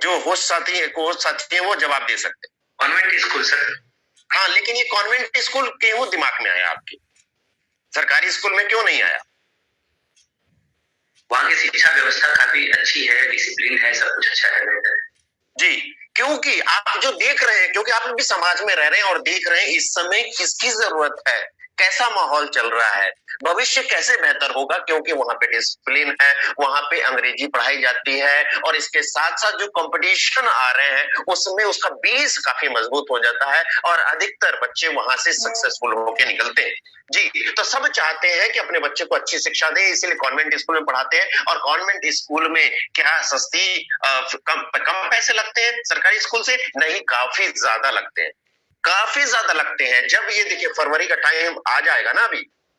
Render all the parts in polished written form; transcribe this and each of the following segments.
जो होस्ट साथी है वो जवाब दे सकते हैं। Convent school sir. हाँ, लेकिन ये कॉन्वेंट स्कूल क्यों दिमाग में आया आपके, सरकारी स्कूल में क्यों नहीं आया? वहाँ की शिक्षा व्यवस्था काफी अच्छी है, डिसिप्लिन है, सब कुछ अच्छा है जी। क्योंकि आप जो देख रहे हैं, क्योंकि आप भी समाज में रह रहे हैं और देख रहे हैं इस समय किसकी जरूरत है, कैसा माहौल चल रहा है, भविष्य कैसे बेहतर होगा, क्योंकि वहां पे डिसिप्लिन है, वहां पे अंग्रेजी पढ़ाई जाती है और इसके साथ साथ जो कंपटीशन आ रहे हैं उसमें उसका बेस काफी मजबूत हो जाता है और अधिकतर बच्चे वहां से सक्सेसफुल होकर निकलते हैं। जी, तो सब चाहते हैं कि अपने बच्चे को अच्छी शिक्षा दें, इसीलिए कॉन्वेंट स्कूल में पढ़ाते हैं। और कॉन्वेंट स्कूल में क्या सस्ती कम पैसे लगते हैं सरकारी स्कूल से? नहीं, काफी ज्यादा लगते हैं, काफी ज्यादा लगते हैं। जब ये देखिए फरवरी का टाइम आ जाएगा ना,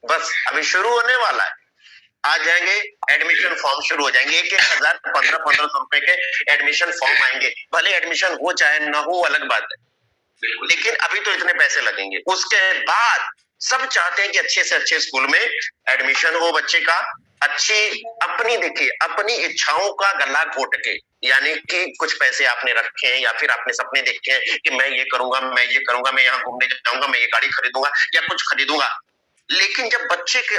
बस अभी शुरू होने वाला है, आ जाएंगे एडमिशन फॉर्म शुरू हो जाएंगे, 1,000 1500 रुपए के एडमिशन फॉर्म आएंगे। भले एडमिशन हो चाहे ना हो अलग बात है, लेकिन अभी तो इतने पैसे लगेंगे। उसके बाद सब चाहते हैं कि अच्छे से अच्छे स्कूल में एडमिशन हो बच्चे का, अच्छी अपनी देखिए अपनी इच्छाओं का गला घोट के, यानी कि कुछ पैसे आपने रखे हैं या फिर आपने सपने देखे हैं कि मैं ये करूंगा, मैं ये करूंगा, मैं यहाँ घूमने जाऊंगा, मैं ये गाड़ी खरीदूंगा या कुछ खरीदूंगा। लेकिन जब बच्चे के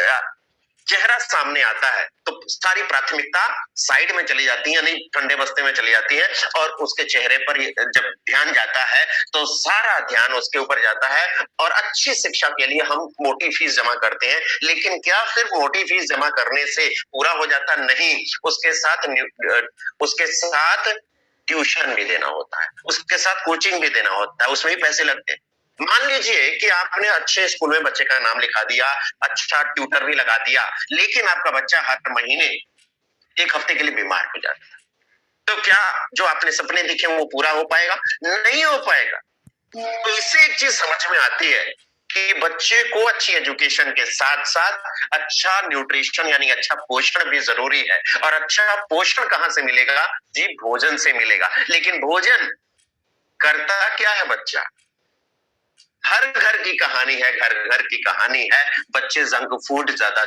चेहरा सामने आता है तो सारी प्राथमिकता साइड में चली जाती है, यानी ठंडे बस्ते में चली जाती है और उसके चेहरे पर जब ध्यान जाता है तो सारा ध्यान उसके ऊपर जाता है। और अच्छी शिक्षा के लिए हम मोटी फीस जमा करते हैं, लेकिन क्या सिर्फ मोटी फीस जमा करने से पूरा हो जाता? नहीं, उसके साथ ट्यूशन भी देना होता है, उसके साथ कोचिंग भी देना होता है, उसमें भी पैसे लगते हैं। मान लीजिए कि आपने अच्छे स्कूल में बच्चे का नाम लिखा दिया, अच्छा ट्यूटर भी लगा दिया, लेकिन आपका बच्चा हर महीने एक हफ्ते के लिए बीमार हो जाता है, तो क्या जो आपने सपने देखे वो पूरा हो पाएगा? नहीं हो पाएगा। तो इससे एक चीज समझ में आती है कि बच्चे को अच्छी एजुकेशन के साथ साथ अच्छा न्यूट्रिशन यानी अच्छा पोषण भी जरूरी है। और अच्छा पोषण कहां से मिलेगा? जी, भोजन से मिलेगा। लेकिन भोजन करता क्या है बच्चा? हर घर की कहानी है, घर घर की कहानी है, बच्चे जंक फूड ज्यादा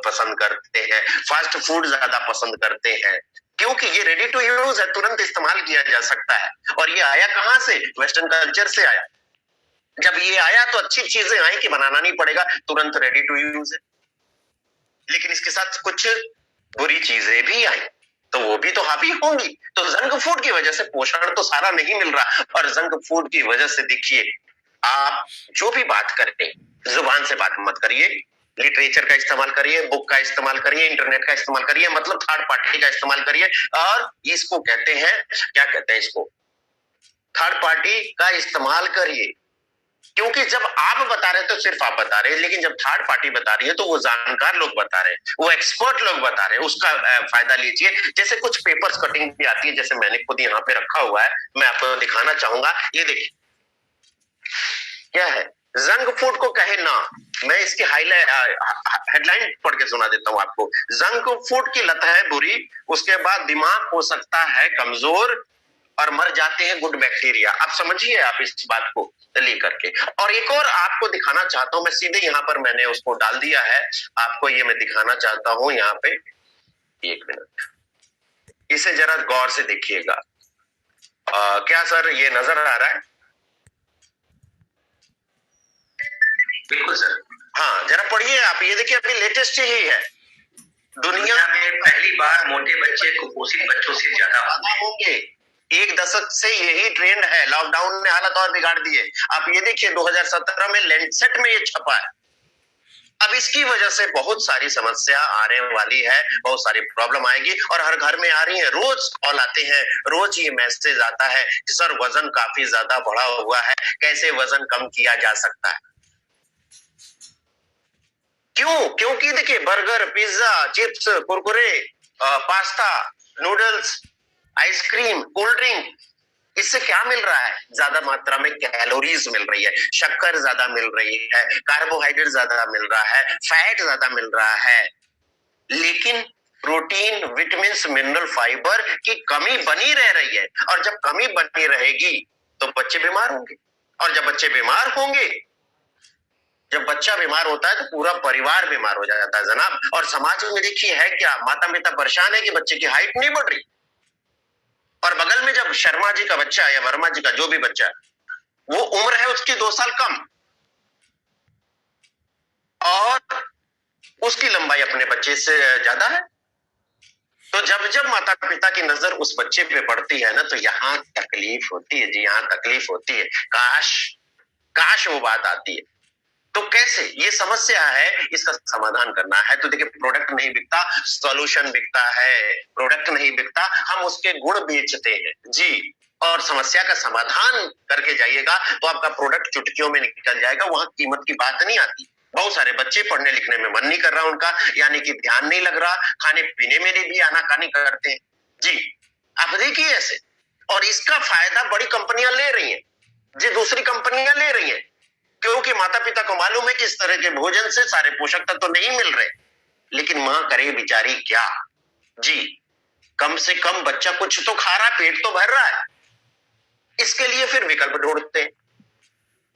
पसंद करते हैं, फास्ट फूड ज्यादा पसंद करते हैं, क्योंकि ये रेडी टू यूज है, तुरंत इस्तेमाल किया जा सकता है। और ये आया कहां से? वेस्टर्न कल्चर से आया। जब ये आया तो अच्छी चीजें आई कि बनाना नहीं पड़ेगा, तुरंत रेडी टू यूज है। लेकिन इसके साथ कुछ बुरी चीजें भी आई तो वो भी तो हावी होंगी। तो जंक फूड की वजह से पोषण तो सारा नहीं मिल रहा, और जंक फूड की वजह से देखिए आप जो भी बात करें जुबान से बात मत करिए, लिटरेचर का इस्तेमाल करिए, बुक का इस्तेमाल करिए, इंटरनेट का इस्तेमाल करिए, मतलब थर्ड पार्टी का इस्तेमाल करिए। और इसको कहते हैं, क्या कहते हैं इसको, थर्ड पार्टी का इस्तेमाल करिए। क्योंकि जब आप बता रहे हैं तो सिर्फ आप बता रहे हैं, लेकिन जब थर्ड पार्टी बता रही है तो वो जानकार लोग बता रहे हैं, वो एक्सपर्ट लोग बता रहे हैं, उसका फायदा लीजिए। जैसे कुछ पेपर्स कटिंग भी आती है, जैसे मैंने खुद यहाँ पे रखा हुआ है, मैं आपको दिखाना चाहूंगा। ये देखिए क्या है, जंक फूड को कहे ना, मैं इसकी हेडलाइन पढ़ के सुना देता हूं आपको। जंक फूड की लत है बुरी, उसके बाद दिमाग हो सकता है कमजोर और मर जाते हैं गुड बैक्टीरिया। आप समझिए आप इस बात को लेकर के। और एक और आपको दिखाना चाहता हूं, मैं सीधे यहाँ पर मैंने उसको डाल दिया है, आपको ये मैं दिखाना चाहता हूं यहाँ पे। एक मिनट, इसे जरा गौर से देखिएगा। क्या सर ये नजर आ रहा है? बिल्कुल सर। हाँ, जरा पढ़िए आप, ये देखिए अभी लेटेस्ट ही है। दुनिया में पहली बार मोटे बच्चे कुपोषित बच्चों से ज्यादा होंगे। एक दशक से यही ट्रेंड है, लॉकडाउन ने हालत और बिगाड़ दी है। आप ये देखिए 2017 में लैंडसेट में ये छपा है। अब इसकी वजह से बहुत सारी समस्या आने वाली है, बहुत सारी प्रॉब्लम आएगी और हर घर में आ रही है। रोज कॉल आते हैं, रोज ये मैसेज आता है कि सर वजन काफी ज्यादा बढ़ा हुआ है, कैसे वजन कम किया जा सकता है? क्यों? क्योंकि देखिए burger, pizza, chips, Kurkure, pasta, noodles, ice cream, cold drink, इससे क्या मिल रहा है? ज्यादा मात्रा में कैलोरीज मिल रही है, शक्कर ज्यादा मिल रही है, कार्बोहाइड्रेट ज्यादा मिल रहा है, फैट ज्यादा मिल रहा है, लेकिन प्रोटीन, विटामिन, मिनरल, फाइबर की कमी बनी रह रही है। और जब कमी बनी रहेगी तो बच्चे बीमार होंगे, और जब बच्चे बीमार होंगे, जब बच्चा बीमार होता है तो पूरा परिवार बीमार हो जाता है जनाब। और समाज में देखिए है क्या, माता पिता परेशान है कि बच्चे की हाइट नहीं बढ़ रही, और बगल में जब शर्मा जी का बच्चा या वर्मा जी का जो भी बच्चा, वो उम्र है उसकी 2 साल कम और उसकी लंबाई अपने बच्चे से ज्यादा है। तो जब जब माता पिता की नजर उस बच्चे पे पड़ती है ना, तो यहां तकलीफ होती है जी, यहां तकलीफ होती है। काश काश वो बात आती है। तो कैसे, ये समस्या है, इसका समाधान करना है। तो देखिए, प्रोडक्ट नहीं बिकता, सॉल्यूशन बिकता है। प्रोडक्ट नहीं बिकता, हम उसके गुण बेचते हैं जी। और समस्या का समाधान करके जाइएगा तो आपका प्रोडक्ट चुटकियों में निकल जाएगा, वहां कीमत की बात नहीं आती। बहुत सारे बच्चे पढ़ने लिखने में मन नहीं कर रहा उनका, यानी कि ध्यान नहीं लग रहा, खाने पीने में भी आनाकानी करते हैं जी। आप देखिए ऐसे, और इसका फायदा बड़ी कंपनियां ले रही हैं जी, दूसरी कंपनियां ले रही हैं, क्योंकि माता पिता को मालूम है कि इस तरह के भोजन से सारे पोषक तत्व तो नहीं मिल रहे। लेकिन मां करे बेचारी क्या जी, कम से कम बच्चा कुछ तो खा रहा, पेट तो भर रहा है। इसके लिए फिर विकल्प ढूंढते हैं,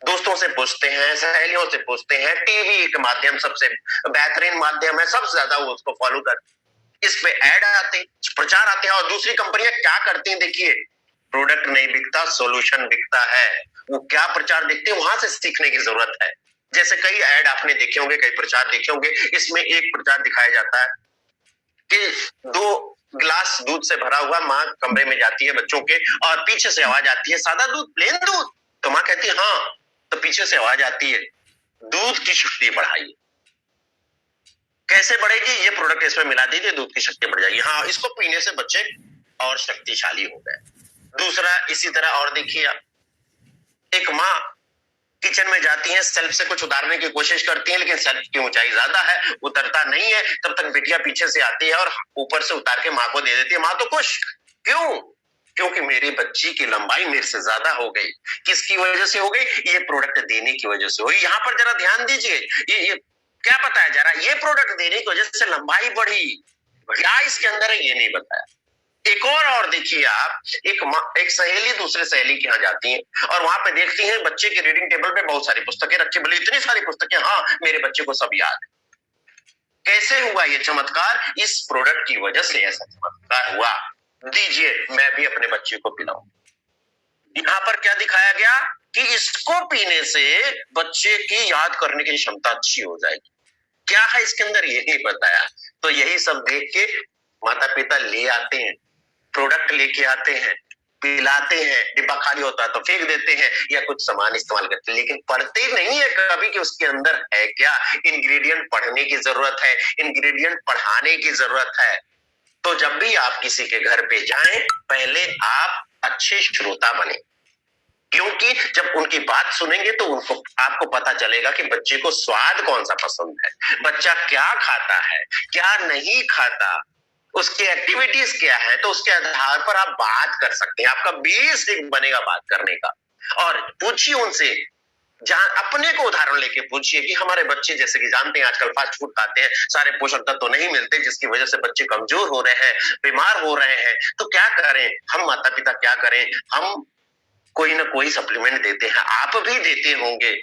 दोस्तों से पूछते हैं, सहेलियों से पूछते हैं, टीवी के माध्यम सबसे बेहतरीन माध्यम है, सबसे ज्यादा वो उसको फॉलो करते। इस पे ऐड आते हैं, प्रचार आते हैं, और दूसरी कंपनियां क्या करती हैं देखिए, प्रोडक्ट नहीं बिकता, सॉल्यूशन बिकता है। वो क्या प्रचार देखते हैं, वहां से सीखने की जरूरत है। जैसे कई ऐड आपने देखे होंगे, कई प्रचार देखे होंगे, इसमें एक प्रचार दिखाया जाता है कि 2 गिलास दूध से भरा हुआ माँ कमरे में जाती है बच्चों के, और पीछे से आवाज आती है, सादा दूध, प्लेन दूध? तो माँ कहती है हाँ, तो पीछे से आवाज आती है, दूध की शक्ति बढ़ाइए। कैसे बढ़ेगी? ये प्रोडक्ट इसमें मिला दीजिए, दूध की शक्ति बढ़ जाएगी। हाँ, इसको पीने से बच्चे और शक्तिशाली हो गए। दूसरा इसी तरह और देखिए आप, एक माँ किचन में जाती है, सेल्फ से कुछ उतारने की कोशिश करती है, लेकिन सेल्फ की ऊंचाई ज्यादा है, उतरता नहीं है। तब तक बेटिया पीछे से आती है और ऊपर से उतार के माँ को दे देती है। माँ तो खुश, क्यों? क्योंकि मेरी बच्ची की लंबाई मेरे से ज्यादा हो गई। किसकी वजह से हो गई? ये प्रोडक्ट देने की वजह से हुई। यहाँ पर जरा ध्यान दीजिए, ये क्या बताया जा रहा है? ये प्रोडक्ट देने की वजह से लंबाई बढ़ी, क्या इसके अंदर है ये नहीं बताया। एक और देखिए आप, एक सहेली दूसरे सहेली के यहाँ जाती है और वहां पे देखती है बच्चे के रीडिंग टेबल पे बहुत सारी पुस्तकें रखी, बोले इतनी सारी पुस्तकें, हाँ मेरे बच्चे को सब याद है। कैसे हुआ ये चमत्कार? इस प्रोडक्ट की वजह से ऐसा चमत्कार हुआ। दीजिए, मैं भी अपने बच्चे को पिलाऊं। यहाँ पर क्या दिखाया गया कि इसको पीने से बच्चे की याद करने की क्षमता अच्छी हो जाएगी। क्या है इसके अंदर ये नहीं बताया। तो यही सब देख के माता पिता ले आते हैं, प्रोडक्ट लेके आते हैं, पिलाते हैं, डिब्बा खाली होता है तो फेंक देते हैं या कुछ सामान इस्तेमाल करते हैं, लेकिन पढ़ते नहीं है कभी कि उसके अंदर है क्या। इंग्रेडिएंट पढ़ने की जरूरत है, इंग्रेडिएंट पढ़ाने की जरूरत है। तो जब भी आप किसी के घर पे जाएं, पहले आप अच्छे श्रोता बने, क्योंकि जब उनकी बात सुनेंगे तो उनको आपको पता चलेगा कि बच्चे को स्वाद कौन सा पसंद है, बच्चा क्या खाता है, क्या नहीं खाता, उसकी एक्टिविटीज क्या है। तो उसके आधार पर आप बात कर सकते हैं, आपका बेस एक बनेगा बात करने का। और पूछिए उनसे, अपने को उदाहरण लेके पूछिए कि हमारे बच्चे, जैसे कि जानते हैं आजकल फास्ट फूड खाते हैं, सारे पोषक तत्व तो नहीं मिलते, जिसकी वजह से बच्चे कमजोर हो रहे हैं, बीमार हो रहे हैं। तो क्या करें हम माता पिता, क्या करें हम? कोई ना कोई सप्लीमेंट देते हैं, आप भी देते होंगे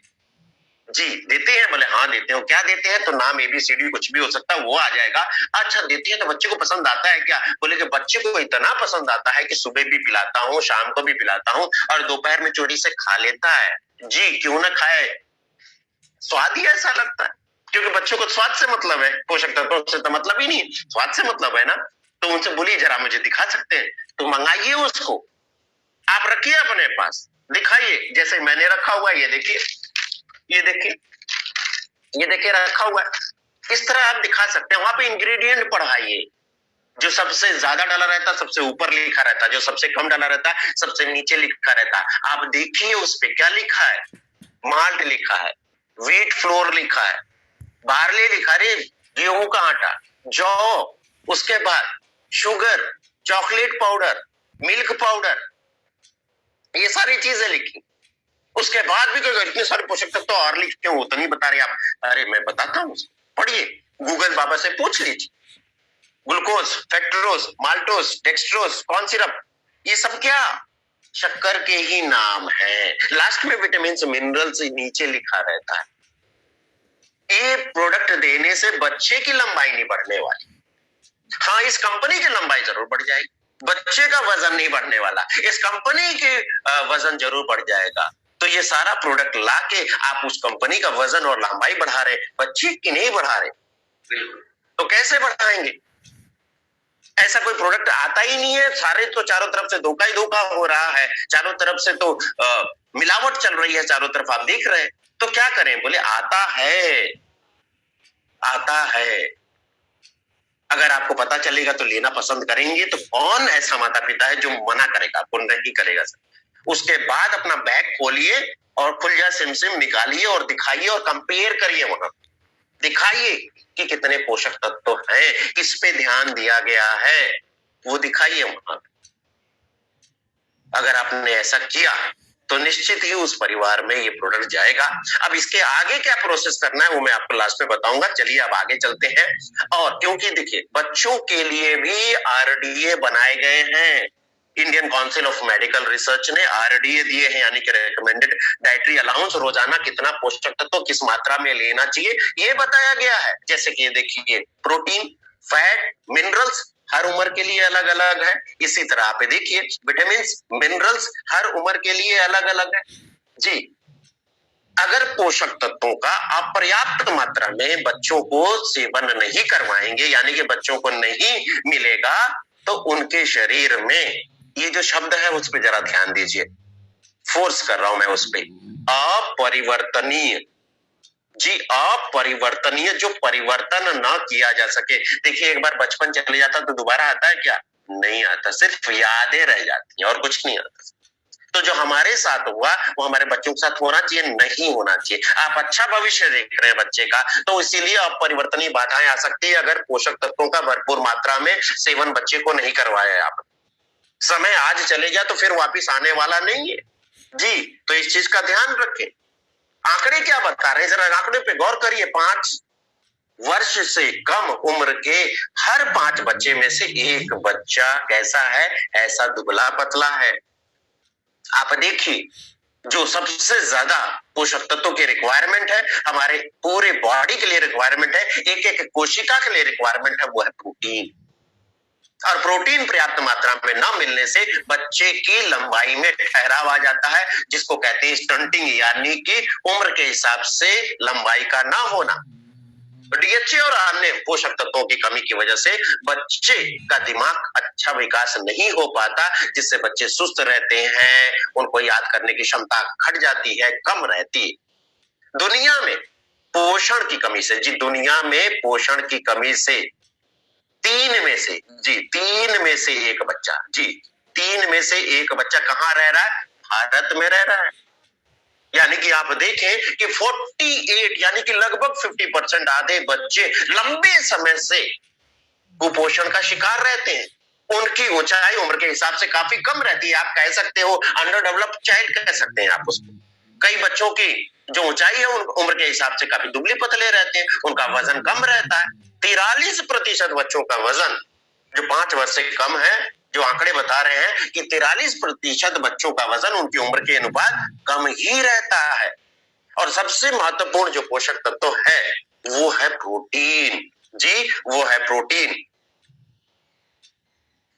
जी। देते हैं? बोले हाँ देते हो। क्या देते हैं? तो नाम ABCD कुछ भी हो सकता है, वो आ जाएगा। अच्छा, देते हैं तो बच्चे को पसंद आता है क्या? बोले कि बच्चे को इतना पसंद आता है कि सुबह भी पिलाता हूँ, शाम को भी पिलाता हूँ, और दोपहर में चोरी से खा लेता है जी। क्यों ना खाए, स्वाद ही ऐसा लगता है। क्योंकि बच्चों को स्वाद से मतलब है, पोषक तत्वों से तो मतलब ही नहीं, स्वाद से मतलब है ना। तो उनसे बोलिए जरा मुझे दिखा सकते हैं, तो मंगाइए उसको, आप रखिए अपने पास, दिखाइए। जैसे मैंने रखा हुआ है, ये देखिए, ये देखिए, ये देखिए रखा हुआ है। इस तरह आप दिखा सकते हैं। वहां पे इंग्रेडिएंट पढ़ाइए, जो सबसे ज्यादा डाला रहता है सबसे ऊपर लिखा रहता है, जो सबसे कम डाला रहता है सबसे नीचे लिखा रहता है। आप देखिए उस पे क्या लिखा है। माल्ट लिखा है, व्हीट फ्लोर लिखा है, बार्ले लिखा है, गेहूं का आटा, जौ, उसके बाद sugar, chocolate powder, milk powder, ये सारी चीजें लिखी। उसके बाद भी कोई इतने सारे पोषक तत्व तो और लिखते हो तो नहीं बता रहे आप। अरे मैं बताता हूँ, पढ़िए, गूगल बाबा से पूछ लीजिए। Glucose, fructose, maltose, dextrose, corn syrup, ये सब क्या शक्कर के ही नाम है। लास्ट में विटामिन मिनरल्स नीचे लिखा रहता है। ये प्रोडक्ट देने से बच्चे की लंबाई नहीं बढ़ने वाली। हाँ, इस कंपनी की लंबाई जरूर बढ़ जाएगी, बच्चे का वजन नहीं बढ़ने वाला, इस कंपनी के वजन जरूर बढ़ जाएगा। तो ये सारा प्रोडक्ट लाके आप उस कंपनी का वजन और लंबाई बढ़ा रहे, बच्चे की नहीं बढ़ा रहे। बिल्कुल। तो कैसे बढ़ाएंगे? ऐसा कोई प्रोडक्ट आता ही नहीं है, सारे तो चारों तरफ से धोखा ही धोखा हो रहा है, चारों तरफ से तो मिलावट चल रही है, चारों तरफ आप देख रहे हैं। तो क्या करें? बोले आता है, आता है। अगर आपको पता चलेगा तो लेना पसंद करेंगे। तो कौन ऐसा माता पिता है जो मना करेगा? आपको नहीं करेगा सर। उसके बाद अपना बैग खोलिए और खुल सिम सिम निकालिए और दिखाइए और कंपेयर करिए, वहां दिखाइए कि कितने पोषक तत्व हैं, किस पे ध्यान दिया गया है, वो दिखाइए वहां। अगर आपने ऐसा किया तो निश्चित ही उस परिवार में ये प्रोडक्ट जाएगा। अब इसके आगे क्या प्रोसेस करना है वो मैं आपको लास्ट में बताऊंगा। चलिए अब आगे चलते हैं। और क्योंकि देखिए बच्चों के लिए भी आरडीए बनाए गए हैं, Indian council of medical research ने आरडीए दिए हैं, यानी कि रेकमेंडेड डाइटरी अलाउंस। रोजाना कितना पोषक तत्व किस मात्रा में लेना चाहिए ये बताया गया है। जैसे कि देखिए प्रोटीन, फैट, मिनरल्स हर उम्र के लिए अलग अलग है। इसी तरह आप देखिए विटामिन, मिनरल्स हर उम्र के लिए अलग अलग है जी। अगर पोषक तत्वों का अपर्याप्त मात्रा में बच्चों को सेवन नहीं करवाएंगे, यानी कि बच्चों को नहीं मिलेगा, तो उनके शरीर में, ये जो शब्द है उस पर जरा ध्यान दीजिए, फोर्स कर रहा हूं मैं उस पर, अपरिवर्तनीय जी, अपरिवर्तनीय, जो परिवर्तन न किया जा सके। देखिए एक बार बचपन चले जाता तो दोबारा आता है क्या? नहीं आता, सिर्फ यादें रह जाती हैं और कुछ नहीं आता। तो जो हमारे साथ हुआ वो हमारे बच्चों के साथ होना चाहिए, नहीं होना चाहिए। आप अच्छा भविष्य देख रहे हैं बच्चे का, तो इसीलिए अपरिवर्तनीय बाधाएं आ सकती है अगर पोषक तत्वों का भरपूर मात्रा में सेवन बच्चे को नहीं करवाया आप। समय आज चले गया तो फिर वापिस आने वाला नहीं है जी। तो इस चीज का ध्यान रखें। आंकड़े क्या बता रहे हैं, जरा आंकड़े पे गौर करिए। 5 वर्ष से कम उम्र के हर 5 बच्चे में से एक बच्चा कैसा है? ऐसा दुबला पतला है। आप देखिए जो सबसे ज्यादा पोषक तत्वों की रिक्वायरमेंट है, हमारे पूरे बॉडी के लिए रिक्वायरमेंट है, एक एक कोशिका के लिए रिक्वायरमेंट है, वो है प्रोटीन। और प्रोटीन पर्याप्त मात्रा में न मिलने से बच्चे की लंबाई में ठहराव आ जाता है, जिसको कहते हैं स्टंटिंग, यानी कि उम्र के हिसाब से लंबाई का ना होना। डीएचए और अन्य पोषक तत्वों की कमी की वजह से बच्चे का दिमाग अच्छा विकास नहीं हो पाता, जिससे बच्चे सुस्त रहते हैं, उनको याद करने की क्षमता घट जाती है, कम रहती है। दुनिया में पोषण की कमी से जी, दुनिया में पोषण की कमी से 3 में से जी, 3 में से एक बच्चा जी, 3 में से एक बच्चा कहां रह रहा है? भारत में रह रहा है। यानी कि आप देखें कि 48 यानी कि लगभग 50% आधे बच्चे लंबे समय से कुपोषण का शिकार रहते हैं। उनकी ऊंचाई उम्र के हिसाब से काफी कम रहती है। आप कह सकते हो अंडर डेवलप्ड चाइल्ड कह सकते हैं आप उसको। कई बच्चों की जो ऊंचाई है उम्र के हिसाब से काफी दुबले पतले रहते हैं, उनका वजन कम रहता है। 43% बच्चों का वजन जो 5 वर्ष से कम है, जो आंकड़े बता रहे हैं कि 43% बच्चों का वजन उनकी उम्र के अनुपात कम ही रहता है। और सबसे महत्वपूर्ण जो पोषक तत्व है वो है प्रोटीन जी, वो है प्रोटीन।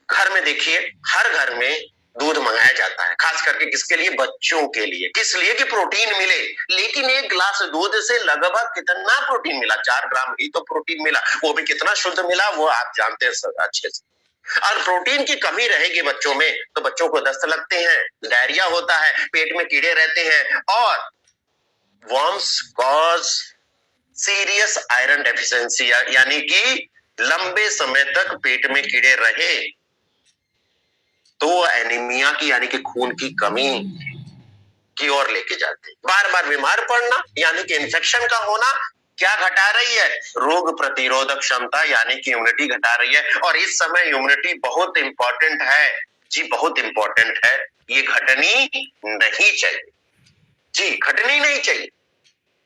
घर में देखिए हर घर में दूध मंगाया जाता है, खास करके किसके लिए? बच्चों के लिए। किस लिए? कि प्रोटीन मिले। लेकिन एक गिलास दूध से लगभग कितना प्रोटीन मिला? 4 ग्राम ही तो प्रोटीन मिला, वो भी कितना शुद्ध मिला वो आप जानते हैं अच्छे से। और प्रोटीन की कमी रहेगी बच्चों में तो बच्चों को दस्त लगते हैं, डायरिया होता है, पेट में कीड़े रहते हैं, और worms cause serious iron deficiency, यानी कि लंबे समय तक पेट में कीड़े रहे तो एनीमिया की, यानी कि खून की कमी की ओर लेके जाते हैं। बार बार बीमार पड़ना, यानी कि इन्फेक्शन का होना क्या घटा रही है? रोग प्रतिरोधक क्षमता, यानी कि इम्यूनिटी घटा रही है। और इस समय इम्यूनिटी बहुत इंपॉर्टेंट है जी, बहुत इंपॉर्टेंट है। ये घटनी नहीं चाहिए जी, घटनी नहीं चाहिए।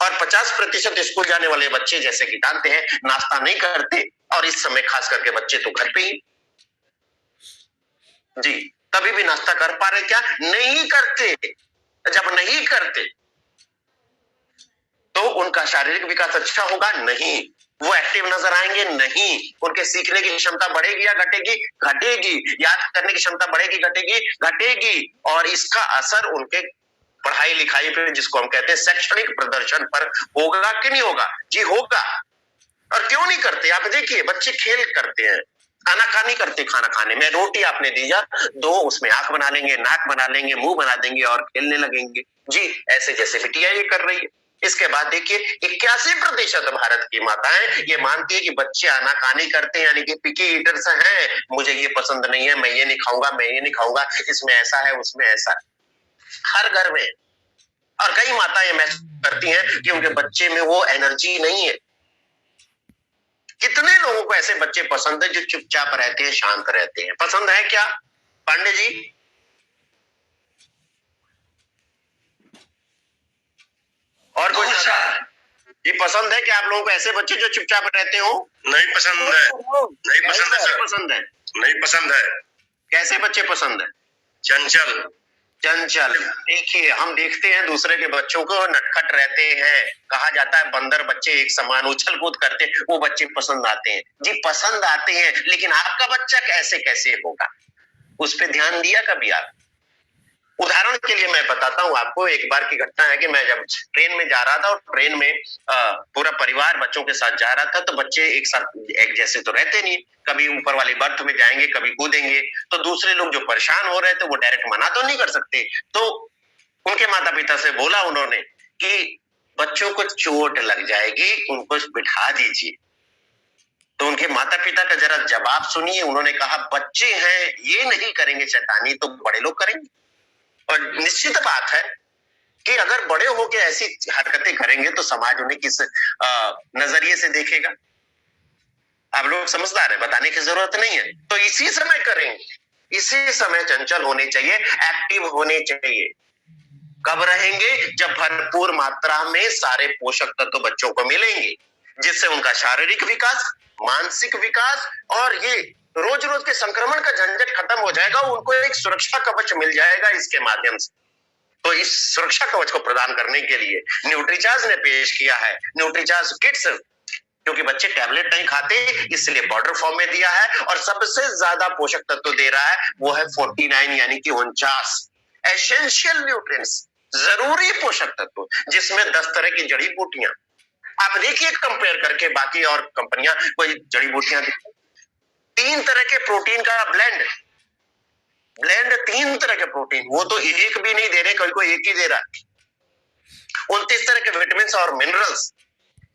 और 50% स्कूल जाने वाले बच्चे जैसे कि जानते हैं नाश्ता नहीं करते, और इस समय खास करके बच्चे तो घर पे ही जी, तभी भी नाश्ता कर पा रहे क्या? नहीं करते। जब नहीं करते तो उनका शारीरिक विकास अच्छा होगा? नहीं, वो एक्टिव नजर आएंगे नहीं। उनके सीखने की क्षमता बढ़ेगी या घटेगी? घटेगी। याद करने की क्षमता बढ़ेगी, घटेगी? घटेगी। और इसका असर उनके पढ़ाई लिखाई पे, जिसको हम कहते हैं शैक्षणिक प्रदर्शन पर, होगा कि नहीं होगा? जी होगा। और क्यों नहीं करते? आप देखिए, बच्चे खेल करते हैं, आनाकानी करते खाना खाने में। रोटी आपने दी जा दो, उसमें आंख बना लेंगे, नाक बना लेंगे, मुंह बना देंगे और खेलने लगेंगे। जी, ऐसे जैसे बिटिया ये कर रही है। इसके बाद देखिए 81% भारत की माताएं ये मानती है कि बच्चे आनाकानी करते हैं, यानी कि पिकी ईटर्स हैं, मुझे ये पसंद नहीं है, मैं ये नहीं खाऊंगा, मैं ये नहीं खाऊंगा, इसमें ऐसा है, उसमें ऐसा है। हर घर में। और कई माताएं ये महसूस करती हैं कि उनके बच्चे में वो एनर्जी नहीं है। कितने लोगों को ऐसे बच्चे पसंद है जो चुपचाप रहते हैं, शांत रहते हैं? पसंद है क्या पांडे जी? और कोई ये पसंद है कि आप लोगों को ऐसे बच्चे जो चुपचाप रहते हो? नहीं पसंद है, नहीं पसंद है सर, पसंद है, नहीं पसंद है। कैसे बच्चे पसंद है? चंचल। चंचल। देखिए, हम देखते हैं दूसरे के बच्चों को नटखट रहते हैं, कहा जाता है बंदर बच्चे एक समान उछल कूद करते हैं, वो बच्चे पसंद आते हैं। जी पसंद आते हैं, लेकिन आपका बच्चा कैसे कैसे होगा, उस पर ध्यान दिया कभी आप? उदाहरण के लिए मैं बताता हूँ आपको, एक बार की घटना है कि मैं जब ट्रेन में जा रहा था और ट्रेन में पूरा परिवार बच्चों के साथ जा रहा था, तो बच्चे एक साथ एक जैसे तो रहते नहीं, कभी ऊपर वाली बर्थ में जाएंगे, कभी कूदेंगे। तो दूसरे लोग जो परेशान हो रहे थे वो डायरेक्ट मना तो नहीं कर सकते, तो उनके माता पिता से बोला उन्होंने कि बच्चों को चोट लग जाएगी, उनको बिठा दीजिए। तो उनके माता पिता का जरा जवाब सुनिए। उन्होंने कहा बच्चे हैं, ये नहीं करेंगे शैतानी तो बड़े लोग करेंगे। और निश्चित बात है कि अगर बड़े होके ऐसी हरकतें करेंगे तो समाज उन्हें किस नजरिए से देखेगा? आप लोग समझदार हैं, बताने की जरूरत नहीं है। तो इसी समय करेंगे, इसी समय चंचल होने चाहिए, एक्टिव होने चाहिए। कब रहेंगे? जब भरपूर मात्रा में सारे पोषक तत्व बच्चों को मिलेंगे, जिससे उनका शारीरिक विकास, मानसिक विकास और ये रोज रोज के संक्रमण का झंझट खत्म हो जाएगा। उनको एक सुरक्षा कवच मिल जाएगा इसके माध्यम से। तो इस सुरक्षा कवच को प्रदान करने के लिए न्यूट्रीचार्ज ने पेश किया है न्यूट्रीचार्ज किड्स, क्योंकि बच्चे टैबलेट नहीं खाते इसलिए पाउडर फॉर्म में दिया है। और सबसे ज्यादा पोषक तत्व दे रहा है वो है 49 यानी कि 49 एसेंशियल न्यूट्रिएंट्स, जरूरी पोषक तत्व, जिसमें 10 तरह की जड़ी बूटियां। आप देखिए कंपेयर करके बाकी और कंपनियां कोई जड़ी बूटियां 3 तरह के प्रोटीन का ब्लेंड 3 तरह के प्रोटीन, वो तो एक भी नहीं दे रहे, कोई को एक ही दे रहा है। 29 तरह के विटामिन और मिनरल्स,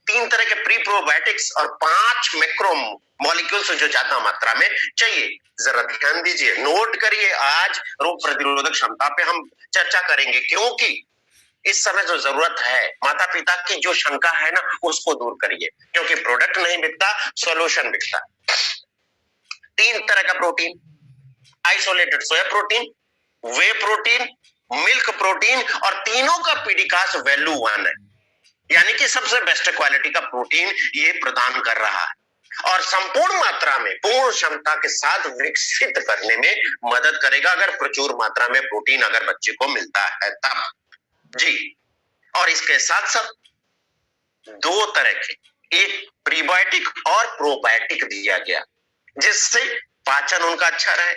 3 तरह के प्री प्रोबायोटिक्स और 5 मैक्रो मॉलिक्यूल्स जो ज्यादा मात्रा में चाहिए। जरा ध्यान दीजिए, नोट करिए। आज रोग प्रतिरोधक क्षमता पे हम चर्चा करेंगे, क्योंकि इस समय जो जरूरत है, माता पिता की जो शंका है ना, उसको दूर करिए, क्योंकि प्रोडक्ट नहीं बिकता, सॉल्यूशन बिकता। 3 तरह का प्रोटीन, आइसोलेटेड सोया प्रोटीन, वे प्रोटीन, मिल्क प्रोटीन, और तीनों का पीडिकास वैल्यू 1 है, यानी कि सबसे बेस्ट क्वालिटी का प्रोटीन ये प्रदान कर रहा है और संपूर्ण मात्रा में पूर्ण क्षमता के साथ विकसित करने में मदद करेगा अगर प्रचुर मात्रा में प्रोटीन अगर बच्चे को मिलता है तब। जी, और इसके साथ साथ 2 तरह के, एक प्रीबायोटिक और प्रोबायोटिक दिया गया, जिससे पाचन उनका अच्छा रहे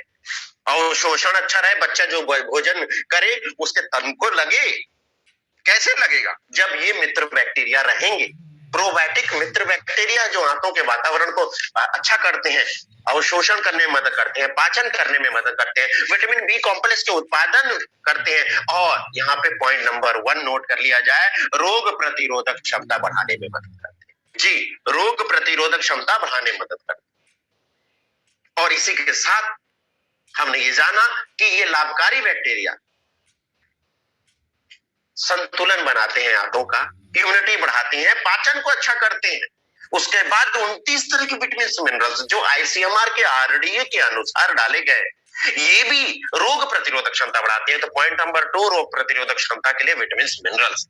और शोषण अच्छा रहे। बच्चा जो भोजन करे उसके तन को लगे। कैसे लगेगा? जब ये मित्र बैक्टीरिया रहेंगे। प्रोबायोटिक मित्र बैक्टीरिया जो आंतों के वातावरण को अच्छा करते हैं, अवशोषण करने में मदद करते हैं, पाचन करने में मदद करते हैं, विटामिन बी कॉम्प्लेक्स के उत्पादन करते हैं, और यहाँ पे पॉइंट नंबर 1 नोट कर लिया जाए, रोग प्रतिरोधक क्षमता बढ़ाने में मदद करते हैं। जी, रोग प्रतिरोधक क्षमता बढ़ाने में मदद करते हैं। और इसी के साथ हमने ये जाना कि ये लाभकारी बैक्टीरिया संतुलन बनाते हैं आंतों का, इम्यूनिटी बढ़ाते हैं, पाचन को अच्छा करते हैं। उसके बाद 29 तरह के विटामिन मिनरल्स जो आईसीएमआर के आरडीए के अनुसार डाले गए, ये भी रोग प्रतिरोधक क्षमता बढ़ाते हैं। तो पॉइंट नंबर 2, रोग प्रतिरोधक क्षमता के लिए विटामिन मिनरल्स।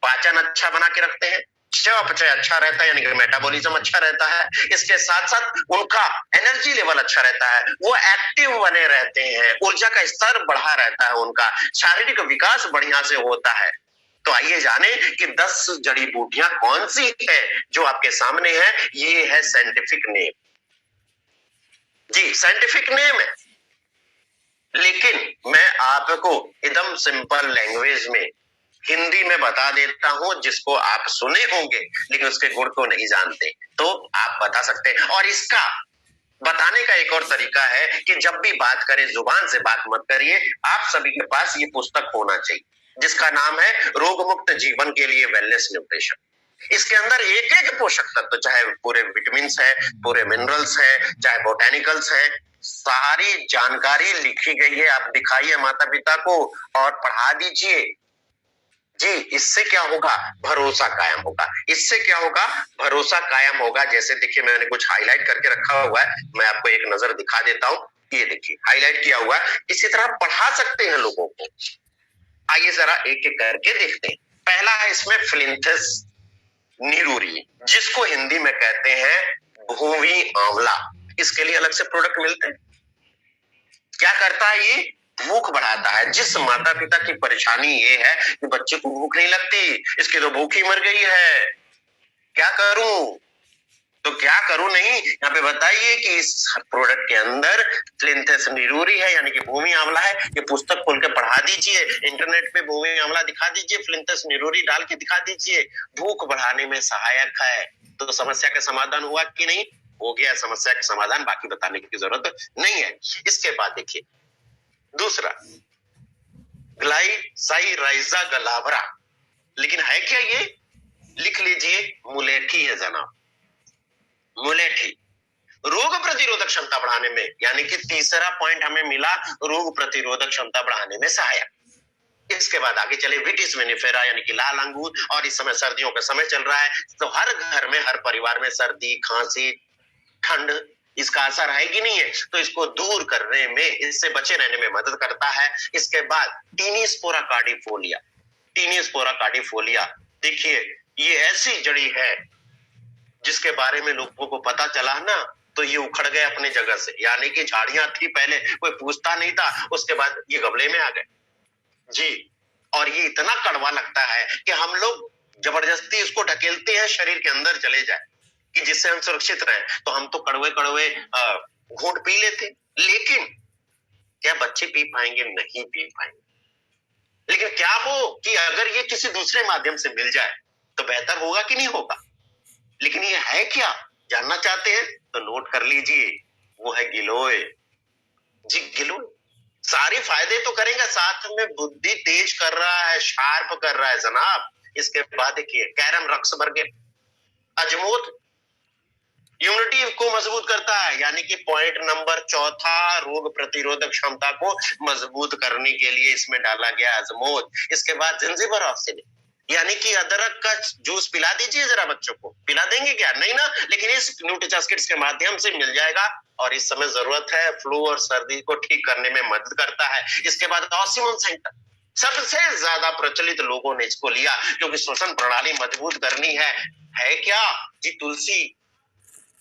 पाचन अच्छा बना के रखते हैं, चयापचय अच्छा रहता है, यानी कि मेटाबॉलिज्म अच्छा रहता है। इसके साथ साथ उनका एनर्जी लेवल अच्छा रहता है, वो एक्टिव बने रहते हैं, ऊर्जा का स्तर बढ़ा रहता है, उनका शारीरिक विकास बढ़िया से होता है। तो आइए जाने कि 10 जड़ी बूटियां कौन सी है जो आपके सामने है। ये है साइंटिफिक नेम, जी साइंटिफिक नेम है, लेकिन मैं आपको एकदम सिंपल लैंग्वेज में हिंदी में बता देता हूं, जिसको आप सुने होंगे लेकिन उसके गुण को नहीं जानते, तो आप बता सकते हैं। और इसका बताने का एक और तरीका है कि जब भी बात करें जुबान से बात मत करिए, आप सभी के पास ये पुस्तक होना चाहिए जिसका नाम है रोग मुक्त जीवन के लिए वेलनेस न्यूट्रिशन। इसके अंदर एक एक पोषक तत्व, चाहे पूरे विटामिन है, पूरे मिनरल्स हैं, चाहे बोटेनिकल्स हैं, सारी जानकारी लिखी गई है। आप दिखाइए माता पिता को और पढ़ा दीजिए जी। इससे क्या होगा, भरोसा कायम होगा। इससे क्या होगा, भरोसा कायम होगा। जैसे देखिए मैंने कुछ हाईलाइट करके रखा हुआ है, मैं आपको एक नजर दिखा देता हूं। ये देखिए हाईलाइट किया हुआ है, इसी तरह पढ़ा सकते हैं लोगों को। आइए जरा एक एक करके देखते हैं। पहला है इसमें फिलिंथस निरूरी, जिसको हिंदी में कहते हैं भूमि आंवला। इसके लिए अलग से प्रोडक्ट मिलते हैं। क्या करता है ये, भूख बढ़ाता है। जिस माता पिता की परेशानी ये है कि बच्चे को भूख नहीं लगती, इसकी तो भूख ही मर गई है, क्या करूं, तो क्या करूं नहीं, यहाँ पे बताइए कि इस प्रोडक्ट के अंदर फिलिंथस निरूरी है, यानी कि भूमि आंवला है। ये पुस्तक खोल के पढ़ा दीजिए, इंटरनेट पे भूमि आंवला दिखा दीजिए, फिलिंथस निरूरी डाल के दिखा दीजिए, भूख बढ़ाने में सहायक है। तो समस्या का समाधान हुआ कि नहीं, हो गया समस्या का समाधान, बाकी बताने की जरूरत नहीं है। इसके बाद देखिए दूसरा ग्लाइसाइराइजा गलाबरा, लेकिन है क्या ये, लिख लीजिए मुलेठी है जनाब, मुलेठी। रोग प्रतिरोधक क्षमता बढ़ाने में, यानी कि तीसरा पॉइंट हमें मिला, रोग प्रतिरोधक क्षमता बढ़ाने में सहायक। इसके बाद आगे चले विटिस विनिफेरा, यानी कि लाल अंगूर। और इस समय सर्दियों का समय चल रहा है, तो हर घर में, हर परिवार में सर्दी, खांसी, ठंड, इसका असर है कि नहीं है, तो इसको दूर करने में, इससे बचे रहने में मदद करता है। इसके बाद टीनिस्पोरा कार्डिफोलिया, टीनिस्पोरा कार्डिफोलिया देखिए ये ऐसी जड़ी है जिसके बारे में लोगों को पता चला ना, तो ये उखड़ गए अपने जगह से। यानी कि झाड़ियां थी पहले, कोई पूछता नहीं था, उसके बाद ये गमले में आ गए जी। और ये इतना कड़वा लगता है कि हम लोग जबरदस्ती इसको ढकेलते हैं शरीर के अंदर चले जाए कि जिससे हम सुरक्षित रहे। तो हम तो कड़वे कड़वे घूंट पी लेते, लेकिन क्या बच्चे पी पाएंगे, नहीं पी पाएंगे। लेकिन क्या हो कि अगर ये किसी दूसरे माध्यम से मिल जाए तो बेहतर होगा कि नहीं होगा। लेकिन ये है क्या, जानना चाहते हैं तो नोट कर लीजिए, वो है गिलोय जी। गिलोय सारे फायदे तो करेगा, साथ में बुद्धि तेज कर रहा है, शार्प कर रहा है जनाब। इसके बाद देखिए कैरम रक्सबर्ग, अजमोद इम्यूनिटी को मजबूत करता है, यानी कि पॉइंट नंबर चौथा, रोग प्रतिरोधक क्षमता को मजबूत करने के लिए इसमें डाला गया अजमोद। इसके बाद जिंजिबर ऑक्सीडेंट, यानी कि अदरक का जूस पिला दीजिए जरा बच्चों को, पिला देंगे क्या, नहीं ना, लेकिन इस न्यूट्रिचार्ज किट्स के माध्यम से मिल जाएगा। और इस समय जरूरत है, फ्लू और सर्दी को ठीक करने में मदद करता है। इसके बाद ऑसिमोन सेंटर, सबसे ज्यादा प्रचलित लोगों ने इसको लिया क्योंकि श्वसन प्रणाली मजबूत करनी है क्या जी, तुलसी।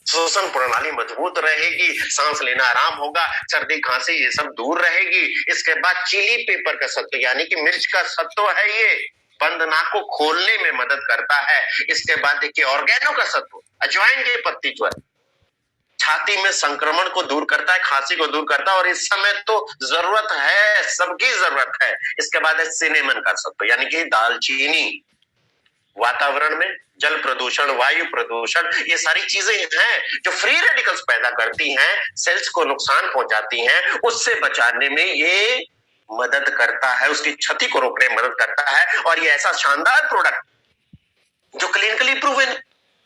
श्वसन प्रणाली मजबूत रहेगी, सांस लेना आराम होगा, सर्दी खांसी ये सब दूर रहेगी। इसके बाद चिली पेपर का सत्व, यानी कि मिर्च का सत्व है, ये बंद नाक को खोलने में मदद करता है। इसके बाद देखिए ऑर्गेनो का सत्व, अजवाइन के पत्ती ज्वर, छाती में संक्रमण को दूर करता है, खांसी को दूर करता है, और इस समय तो जरूरत है, सबकी जरूरत है। इसके बाद है सिनेमन का सत्व, यानी कि दालचीनी। वातावरण में जल प्रदूषण, वायु प्रदूषण, ये सारी चीजें हैं जो फ्री रेडिकल्स पैदा करती हैं, सेल्स को नुकसान पहुंचाती हैं, उससे बचाने में ये मदद करता है, उसकी क्षति को रोकने में मदद करता है। और ये ऐसा शानदार प्रोडक्ट जो क्लिनिकली प्रूवन,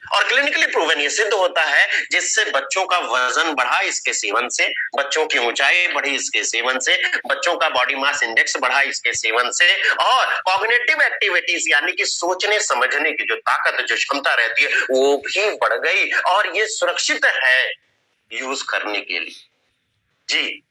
और क्लिनिकली प्रूवन ये सिद्ध होता है जिससे बच्चों का वजन बढ़ा इसके सेवन से, बच्चों की ऊंचाई बढ़ी इसके सेवन से, बच्चों का बॉडी मास इंडेक्स बढ़ा इसके सेवन से, और कॉग्निटिव एक्टिविटीज यानी कि सोचने समझने की जो ताकत, जो क्षमता रहती है, वो भी बढ़ गई। और ये सुरक्षित है यूज करने के लिए जी।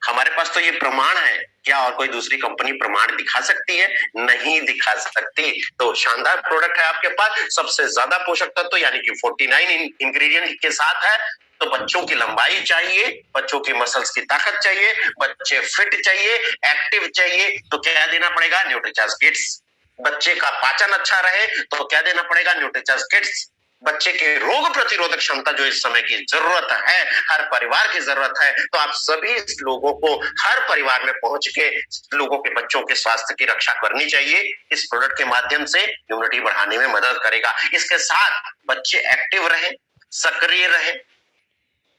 हमारे पास तो ये प्रमाण है, क्या और कोई दूसरी कंपनी प्रमाण दिखा सकती है? नहीं दिखा सकती। तो शानदार प्रोडक्ट है आपके पास, सबसे ज्यादा पोषक तत्व यानी कि 49 इंग्रेडिएंट के साथ है। तो बच्चों की लंबाई चाहिए, बच्चों की मसल्स की ताकत चाहिए, बच्चे फिट चाहिए, एक्टिव चाहिए, तो क्या देना पड़ेगा? न्यूट्रिचार्ज किट्स। बच्चे का पाचन अच्छा रहे तो क्या देना पड़ेगा? न्यूट्रीचर्स किट्स। बच्चे की रोग प्रतिरोधक क्षमता जो इस समय की जरूरत है, हर परिवार की जरूरत है, तो आप सभी लोगों को हर परिवार में पहुंच के लोगों के बच्चों के स्वास्थ्य की रक्षा करनी चाहिए। इस प्रोडक्ट के माध्यम से इम्यूनिटी बढ़ाने में मदद करेगा। इसके साथ बच्चे एक्टिव रहे, सक्रिय रहे,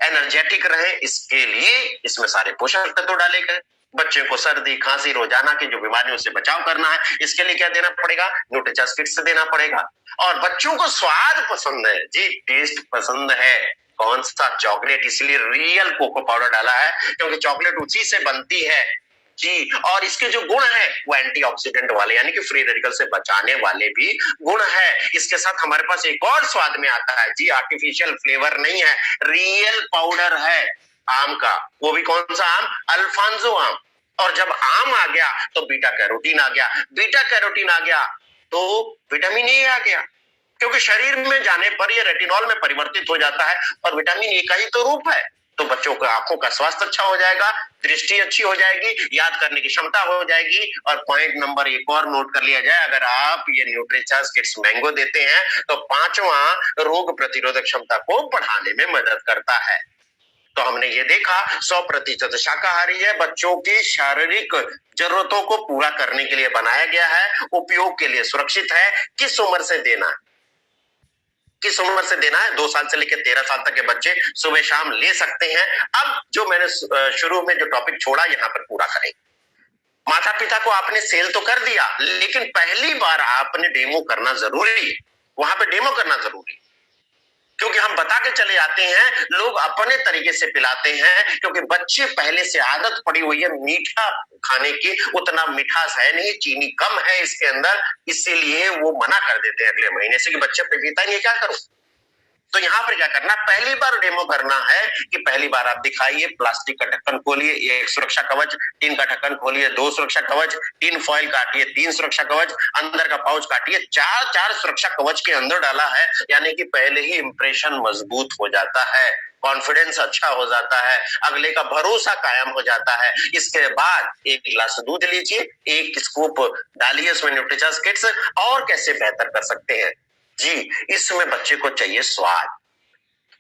एनर्जेटिक रहे, इसके लिए इसमें सारे पोषक तत्व डाले गए। बच्चे को सर्दी खांसी रोजाना की जो बीमारियों से बचाव करना है, इसके लिए क्या देना पड़ेगा? न्यूट्रीचर्स किट्स देना पड़ेगा। और बच्चों को स्वाद पसंद है जी, टेस्ट पसंद है। कौन सा? चॉकलेट। इसलिए रियल कोको पाउडर डाला है, क्योंकि चॉकलेट उसी से बनती है जी। और इसके जो गुण है वो एंटीऑक्सीडेंट वाले, यानी कि फ्री रेडिकल से बचाने वाले भी गुण है। इसके साथ हमारे पास एक और स्वाद में आता है जी, आर्टिफिशियल फ्लेवर नहीं है, रियल पाउडर है आम का। वो भी कौन सा आम? अल्फांसो आम। और जब आम आ गया तो बीटा कैरोटीन आ गया, बीटा कैरोटीन आ गया तो विटामिन ए आ गया, क्योंकि शरीर में जाने पर ये रेटिनॉल में परिवर्तित हो जाता है और विटामिन ए का ही तो रूप है। तो बच्चों को आंखों का स्वास्थ्य अच्छा हो जाएगा, दृष्टि अच्छी हो जाएगी, याद करने की क्षमता हो जाएगी। और पॉइंट नंबर एक और नोट कर लिया जाए, अगर आप ये न्यूट्रीचर्स किड्स मैंगो देते हैं तो 5वां रोग प्रतिरोधक क्षमता को बढ़ाने में मदद करता है। तो हमने ये देखा 100% शाकाहारी है, बच्चों की शारीरिक जरूरतों को पूरा करने के लिए बनाया गया है, उपयोग के लिए सुरक्षित है। किस उम्र से देना है? किस उम्र से देना है? 2 साल से लेकर 13 साल तक के बच्चे सुबह शाम ले सकते हैं। अब जो मैंने शुरू में जो टॉपिक छोड़ा यहाँ पर पूरा करें। माता पिता को आपने सेल तो कर दिया, लेकिन पहली बार आपने डेमो करना जरूरी है। वहां पे डेमो करना जरूरी है, क्योंकि हम बता के चले जाते हैं, लोग अपने तरीके से पिलाते हैं, क्योंकि बच्चे पहले से आदत पड़ी हुई है मीठा खाने की। उतना मिठास है नहीं, चीनी कम है इसके अंदर, इसीलिए वो मना कर देते हैं अगले महीने से कि बच्चे पे पीता नहीं है, क्या करूं। तो यहाँ पर क्या करना, पहली बार डेमो करना है कि पहली बार आप दिखाइए, प्लास्टिक का ढक्कन खोलिए, एक सुरक्षा कवच, टीन का ढक्कन खोलिए, 2 सुरक्षा कवच, टीन फॉइल काटिए, 3 सुरक्षा कवच, अंदर का पाउच काटिए, 4 सुरक्षा कवच के अंदर डाला है, यानी कि पहले ही इंप्रेशन मजबूत हो जाता है, कॉन्फिडेंस अच्छा हो जाता है, अगले का भरोसा कायम हो जाता है। इसके बाद 1 गिलास दूध लीजिए, 1 स्कूप डालिए उसमें न्यूट्रीचर्स किट्स। और कैसे बेहतर कर सकते हैं जी, इसमें बच्चे को चाहिए स्वाद,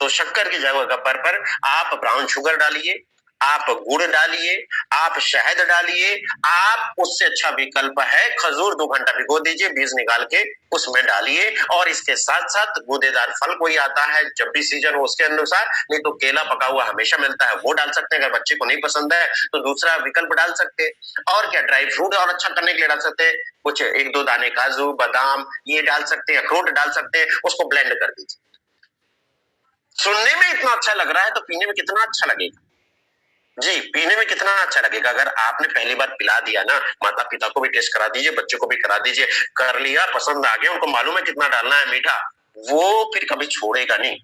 तो शक्कर की जगह पर आप ब्राउन शुगर डालिए, आप गुड़ डालिए, आप शहद डालिए, आप उससे अच्छा विकल्प है खजूर 2 घंटा भिगो दीजिए, बीज निकाल के उसमें डालिए। और इसके साथ साथ गूदेदार फल कोई आता है जब भी सीजन हो उसके अनुसार, नहीं तो केला पका हुआ हमेशा मिलता है वो डाल सकते हैं। अगर बच्चे को नहीं पसंद है तो दूसरा विकल्प डाल सकते हैं। और क्या, ड्राई फ्रूट और अच्छा करने के लिए डाल सकते हैं, कुछ 1-2 दाने काजू बादाम ये डाल सकते हैं, अखरोट डाल सकते हैं, उसको ब्लेंड कर दीजिए। सुनने में इतना अच्छा लग रहा है तो पीने में कितना अच्छा लगेगा जी, पीने में कितना अच्छा लगेगा। अगर आपने पहली बार पिला दिया ना, माता पिता को भी टेस्ट करा दीजिए, बच्चे को भी करा दीजिए, कर लिया, पसंद आ गया, उनको मालूम है कितना डालना है मीठा, वो फिर कभी छोड़ेगा नहीं।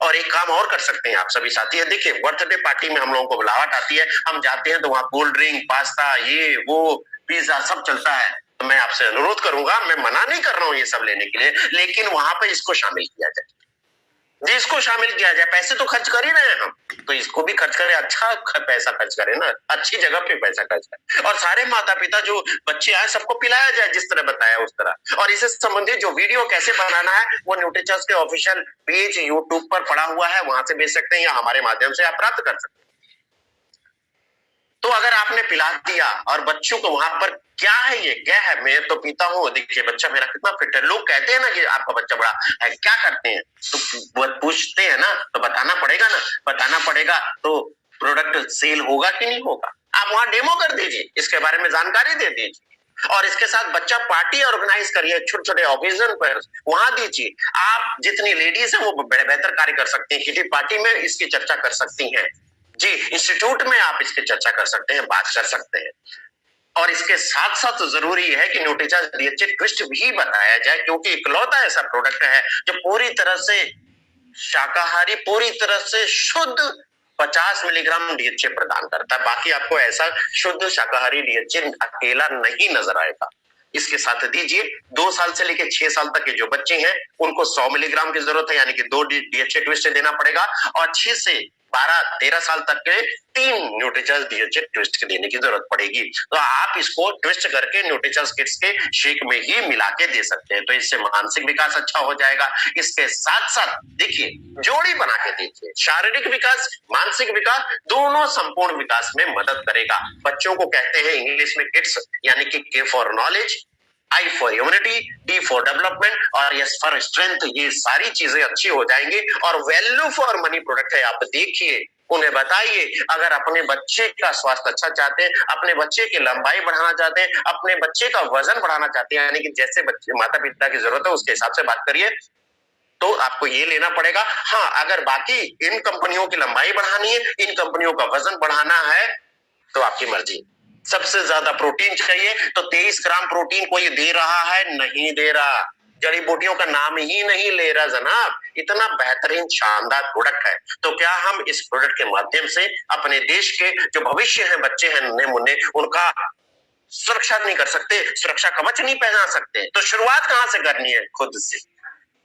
और एक काम और कर सकते हैं आप सभी साथी है, देखिए बर्थडे पार्टी में हम लोगों को बुलावट आती है, हम जाते हैं तो वहां कोल्ड ड्रिंक, पास्ता, ये वो, पिज्जा सब चलता है। तो मैं आपसे अनुरोध करूंगा, मैं मना नहीं कर रहा हूं ये सब लेने के लिए, लेकिन वहां पे इसको शामिल किया जाए जी, इसको शामिल किया जाए। पैसे तो खर्च कर ही रहे हैं हम, तो इसको भी खर्च करें, अच्छा पैसा खर्च करें ना, अच्छी जगह पे पैसा खर्च करें। और सारे माता पिता जो बच्चे आए सबको पिलाया जाए जिस तरह बताया उस तरह। और इससे संबंधित जो वीडियो कैसे बनाना है वो न्यूट्रीचर्स के ऑफिशियल पेज यूट्यूब पर पड़ा हुआ है, वहां से भेज सकते हैं या हमारे माध्यम से आप प्राप्त कर सकते हैं। तो अगर आपने पिला दिया और बच्चों को वहां पर क्या है, ये क्या है, मैं तो पीता हूँ, देखिए बच्चा मेरा कितना फिट है, लोग कहते हैं ना कि आपका बच्चा बड़ा है, क्या करते हैं तो पूछते हैं ना, तो बताना पड़ेगा ना, बताना पड़ेगा तो प्रोडक्ट सेल होगा कि नहीं होगा। आप वहां डेमो कर दीजिए, इसके बारे में जानकारी दे दीजिए। और इसके साथ बच्चा पार्टी ऑर्गेनाइज करिए, छोटे छोटे ऑकेजन पर वहां दीजिए। आप जितनी लेडीज है वो बेहतर कार्य कर सकती हैं, किसी पार्टी में इसकी चर्चा कर सकती हैं जी, इंस्टीट्यूट में आप इसकी चर्चा कर सकते हैं, बात कर सकते हैं। और इसके साथ साथ जरूरी है कि न्यूट्रीचर्स डीएचए ट्विस्ट भी बताया जाए, क्योंकि इकलौता ऐसा प्रोडक्ट है जो पूरी तरह से शाकाहारी, पूरी तरह से शुद्ध 50 मिलीग्राम डीएचए प्रदान करता है। बाकी आपको ऐसा शुद्ध शाकाहारी डीएचए अकेला नहीं नजर आएगा। इसके साथ दीजिए 2 साल से लेकर 6 साल तक के जो बच्चे हैं उनको 100 मिलीग्राम की जरूरत है, यानी कि 2 डीएचए ट्विस्ट देना पड़ेगा। और 6 से 12-13 साल तक के 3 न्यूट्रीचर्स डीएचए ट्विस्ट के देने की जरूरत पड़ेगी। तो आप इसको ट्विस्ट करके न्यूट्रीचर्स किड्स के शेक में ही मिला के दे सकते हैं, तो इससे मानसिक विकास अच्छा हो जाएगा। इसके साथ साथ देखिए जोड़ी बना के देखिए, शारीरिक विकास, मानसिक विकास दोनों संपूर्ण विकास में मदद करेगा। बच्चों को कहते हैं इंग्लिश में किड्स, यानी कि के for knowledge, I for immunity, D for development और S फॉर स्ट्रेंथ। ये सारी चीजें अच्छी हो जाएंगी और वैल्यू फॉर मनी प्रोडक्ट है। आप देखिए, उन्हें बताइए, अगर अपने बच्चे का स्वास्थ्य अच्छा चाहते हैं, अपने बच्चे की लंबाई बढ़ाना चाहते हैं, अपने बच्चे का वजन बढ़ाना चाहते हैं, यानी कि जैसे बच्चे माता पिता की जरूरत है उसके हिसाब से बात करिए, तो आपको ये लेना पड़ेगा। हाँ, अगर बाकी इन कंपनियों की लंबाई बढ़ानी है, इन कंपनियों का वजन बढ़ाना है, तो आपकी मर्जी। सबसे ज्यादा प्रोटीन चाहिए तो 23 ग्राम प्रोटीन कोई दे रहा है? नहीं दे रहा। जड़ी बूटियों का नाम ही नहीं ले रहा जनाब। इतना बेहतरीन शानदार प्रोडक्ट है। तो क्या हम इस प्रोडक्ट के माध्यम से अपने देश के जो भविष्य है, बच्चे हैं नन्हे मुन्ने, उनका सुरक्षा नहीं कर सकते, सुरक्षा कवच नहीं पहना सकते? तो शुरुआत कहां से करनी है? खुद से।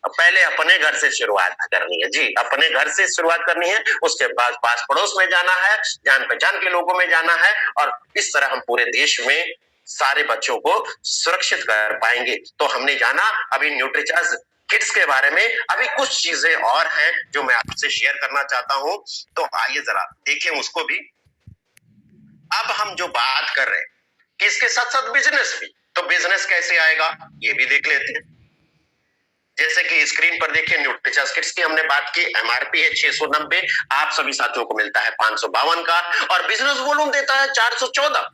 पहले अपने घर से शुरुआत करनी है जी, अपने घर से शुरुआत करनी है। उसके बाद पास पड़ोस में जाना है, जान पहचान के लोगों में जाना है, और इस तरह हम पूरे देश में सारे बच्चों को सुरक्षित कर पाएंगे। तो हमने जाना अभी न्यूट्रीचर्स किड्स के बारे में। अभी कुछ चीजें और हैं जो मैं आपसे शेयर करना चाहता हूं, तो आइए जरा देखें उसको भी। अब हम जो बात कर रहे हैं कि इसके साथ साथ बिजनेस भी, तो बिजनेस कैसे आएगा ये भी देख लेते हैं। जैसे कि स्क्रीन पर देखिए, न्यूट्रीचर्स किड्स की हमने बात की, एमआरपी है 690, आप सभी साथियों को मिलता है 552 का, और बिजनेस वॉल्यूम देता है 414।